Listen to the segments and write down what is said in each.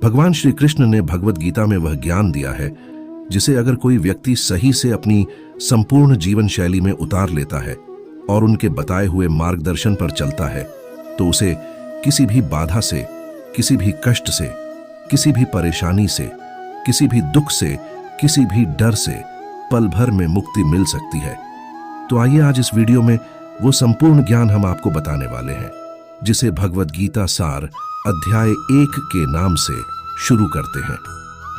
भगवान श्री कृष्ण ने भगवत गीता में वह ज्ञान दिया है जिसे अगर कोई व्यक्ति सही से अपनी संपूर्ण जीवन शैली में उतार लेता है और उनके बताए हुए मार्गदर्शन पर चलता है तो उसे किसी भी बाधा से, किसी भी कष्ट से, किसी भी परेशानी से, किसी भी दुख से, किसी भी डर से पल भर में मुक्ति मिल सकती है। तो आइए आज इस वीडियो में वो संपूर्ण ज्ञान हम आपको बताने वाले हैं जिसे भगवत गीता सार अध्याय 1 के नाम से शुरू करते हैं।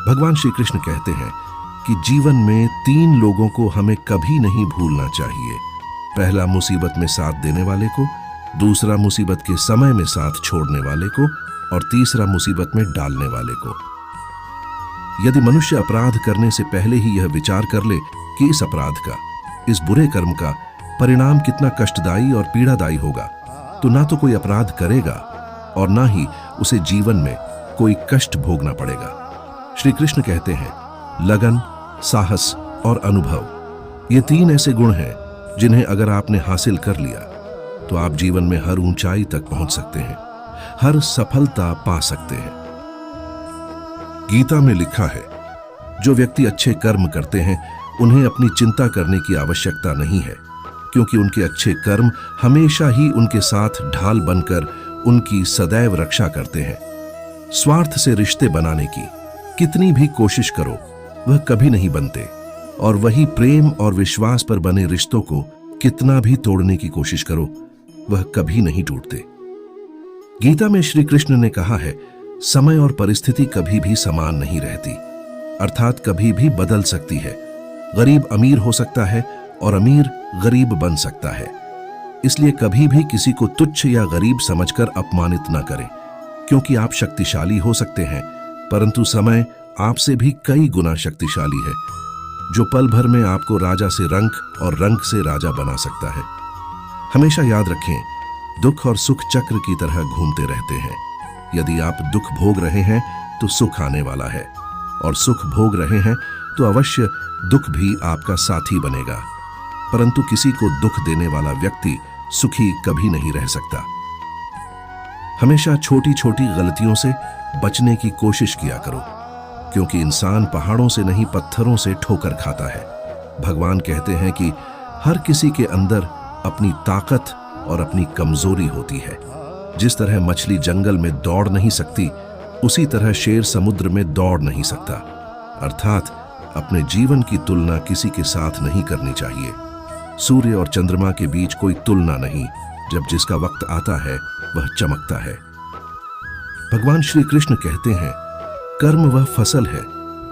भगवान श्री कृष्ण कहते हैं कि जीवन में 3 लोगों को हमें कभी नहीं भूलना चाहिए। पहला मुसीबत में साथ देने वाले को, दूसरा मुसीबत के समय में साथ छोड़ने वाले को और तीसरा मुसीबत में डालने वाले को। यदि मनुष्य अपराध करने से पहले ही यह विचार कर ले कि इस अपराध का, इस बुरे कर्म का परिणाम कितना कष्टदायी और पीड़ादायी होगा, तो ना तो कोई अपराध करेगा और ना ही उसे जीवन में कोई कष्ट भोगना पड़ेगा। श्री कृष्ण कहते हैं, लगन, साहस और अनुभव, ये 3 ऐसे गुण हैं जिन्हें अगर आपने हासिल कर लिया तो आप जीवन में हर ऊंचाई तक पहुंच सकते हैं, हर सफलता पा सकते हैं। गीता में लिखा है, जो व्यक्ति अच्छे कर्म करते हैं उन्हें अपनी चिंता करने की आवश्यकता नहीं है, क्योंकि उनके अच्छे कर्म हमेशा ही उनके साथ ढाल बनकर उनकी सदैव रक्षा करते हैं। स्वार्थ से रिश्ते बनाने की कितनी भी कोशिश करो वह कभी नहीं बनते, और वही प्रेम और विश्वास पर बने रिश्तों को कितना भी तोड़ने की कोशिश करो वह कभी नहीं टूटते। गीता में श्री कृष्ण ने कहा है, समय और परिस्थिति कभी भी समान नहीं रहती, अर्थात कभी भी बदल सकती है। गरीब अमीर हो सकता है और अमीर गरीब बन सकता है। इसलिए कभी भी किसी को तुच्छ या गरीब समझकर अपमानित न करें, क्योंकि आप शक्तिशाली हो सकते हैं परंतु समय आपसे भी कई गुना शक्तिशाली है, जो पल भर में आपको राजा से रंक और रंक से राजा बना सकता है। हमेशा याद रखें, दुख और सुख चक्र की तरह घूमते रहते हैं। यदि आप दुख भोग रहे हैं तो सुख आने वाला है, और सुख भोग रहे हैं तो अवश्य दुख भी आपका साथी बनेगा। परंतु किसी को दुख देने वाला व्यक्ति सुखी कभी नहीं रह सकता। हमेशा छोटी छोटी गलतियों से बचने की कोशिश किया करो, क्योंकि इंसान पहाड़ों से नहीं पत्थरों से ठोकर खाता है। भगवान कहते हैं कि हर किसी के अंदर अपनी ताकत और अपनी कमजोरी होती है। जिस तरह मछली जंगल में दौड़ नहीं सकती, उसी तरह शेर समुद्र में दौड़ नहीं सकता। अर्थात अपने जीवन की तुलना किसी के साथ नहीं करनी चाहिए। सूर्य और चंद्रमा के बीच कोई तुलना नहीं, जब जिसका वक्त आता है वह चमकता है। भगवान श्री कृष्ण कहते हैं, कर्म वह फसल है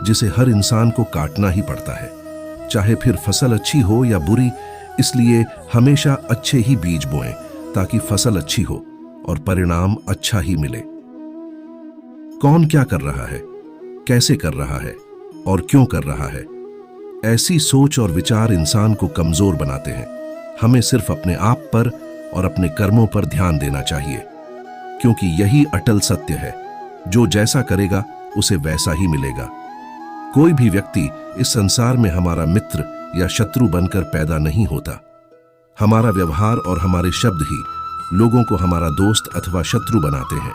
जिसे हर इंसान को काटना ही पड़ता है, चाहे फिर फसल अच्छी हो या बुरी। इसलिए हमेशा अच्छे ही बीज बोएं ताकि फसल अच्छी हो और परिणाम अच्छा ही मिले। कौन क्या कर रहा है, कैसे कर रहा है और क्यों कर रहा है, ऐसी सोच और विचार इंसान को कमजोर बनाते हैं। हमें सिर्फ अपने आप पर और अपने कर्मों पर ध्यान देना चाहिए, क्योंकि यही अटल सत्य है। जो जैसा करेगा उसे वैसा ही मिलेगा। कोई भी व्यक्ति इस संसार में हमारा मित्र या शत्रु बनकर पैदा नहीं होता। हमारा व्यवहार और हमारे शब्द ही लोगों को हमारा दोस्त अथवा शत्रु बनाते हैं।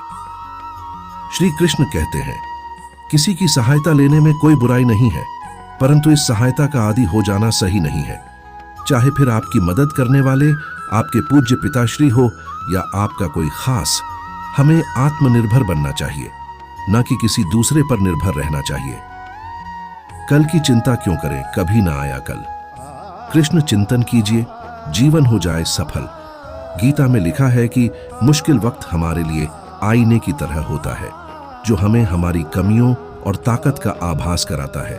श्री कृष्ण कहते हैं, किसी की सहायता लेने में कोई बुराई नहीं है, परंतु इस सहायता का आदी हो जाना सही नहीं है। चाहे फिर आपकी मदद करने वाले आपके पूज्य पिताश्री हो या आपका कोई खास, हमें आत्मनिर्भर बनना चाहिए, न कि किसी दूसरे पर निर्भर रहना चाहिए। कल की चिंता क्यों करें, कभी ना आया कल। कृष्ण चिंतन कीजिए, जीवन हो जाए सफल। गीता में लिखा है कि मुश्किल वक्त हमारे लिए आईने की तरह होता है, जो हमें हमारी कमियों और ताकत का आभास कराता है,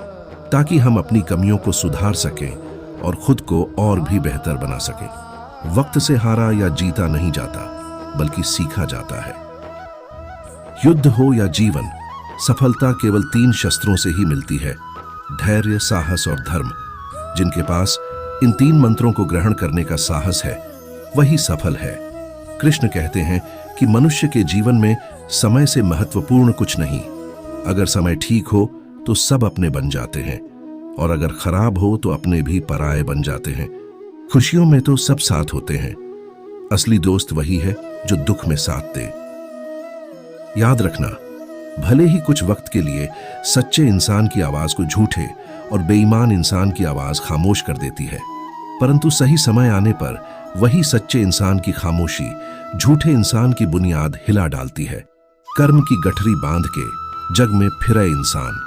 ताकि हम अपनी कमियों को सुधार सकें और खुद को और भी बेहतर बना सकें। वक्त से हारा या जीता नहीं जाता, बल्कि सीखा जाता है। युद्ध हो या जीवन, सफलता केवल 3 शस्त्रों से ही मिलती है, धैर्य, साहस और धर्म। जिनके पास इन 3 मंत्रों को ग्रहण करने का साहस है वही सफल है। कृष्ण कहते हैं कि मनुष्य के जीवन में समय से महत्वपूर्ण कुछ नहीं। अगर समय ठीक हो तो सब अपने बन जाते हैं, और अगर खराब हो तो अपने भी पराये बन जाते हैं। खुशियों में तो सब साथ होते हैं, असली दोस्त वही है जो दुख में साथ दे। याद रखना, भले ही कुछ वक्त के लिए सच्चे इंसान की आवाज को झूठे और बेईमान इंसान की आवाज खामोश कर देती है, परंतु सही समय आने पर वही सच्चे इंसान की खामोशी झूठे इंसान की बुनियाद हिला डालती है। कर्म की गठरी बांध के जग में फिरे इंसान,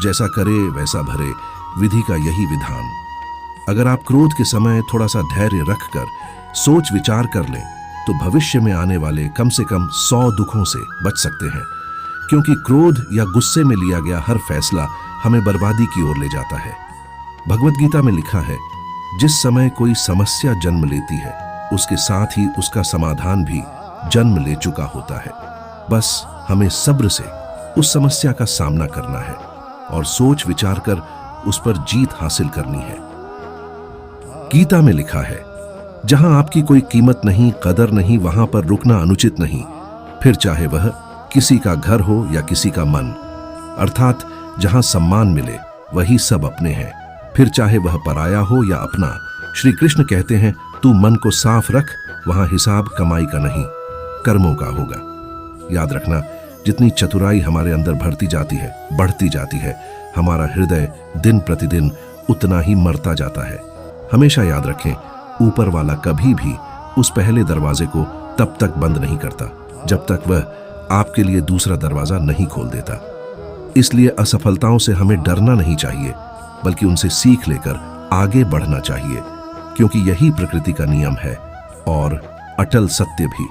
जैसा करे वैसा भरे, विधि का यही विधान। अगर आप क्रोध के समय थोड़ा सा धैर्य रखकर सोच विचार कर लें तो भविष्य में आने वाले कम से कम 100 दुखों से बच सकते हैं, क्योंकि क्रोध या गुस्से में लिया गया हर फैसला हमें बर्बादी की ओर ले जाता है। भगवत गीता में लिखा है, जिस समय कोई समस्या जन्म लेती है उसके साथ ही उसका समाधान भी जन्म ले चुका होता है। बस हमें सब्र से उस समस्या का सामना करना है और सोच विचार कर उस पर जीत हासिल करनी है। गीता में लिखा है, जहां आपकी कोई कीमत नहीं, कदर नहीं, वहां पर रुकना अनुचित नहीं, फिर चाहे वह किसी का घर हो या किसी का मन। अर्थात जहां सम्मान मिले वही सब अपने हैं, फिर चाहे वह पराया हो या अपना। श्री कृष्ण कहते हैं, तू मन को साफ रख, वहां हिसाब कमाई का नहीं, कर्मों का होगा। याद रखना, जितनी चतुराई हमारे अंदर भरती जाती है, बढ़ती जाती है, हमारा हृदय दिन प्रतिदिन उतना ही मरता जाता है। हमेशा याद रखें, ऊपर वाला कभी भी उस पहले दरवाजे को तब तक बंद नहीं करता जब तक वह आपके लिए दूसरा दरवाजा नहीं खोल देता। इसलिए असफलताओं से हमें डरना नहीं चाहिए, बल्कि उनसे सीख लेकर आगे बढ़ना चाहिए, क्योंकि यही प्रकृति का नियम है और अटल सत्य भी।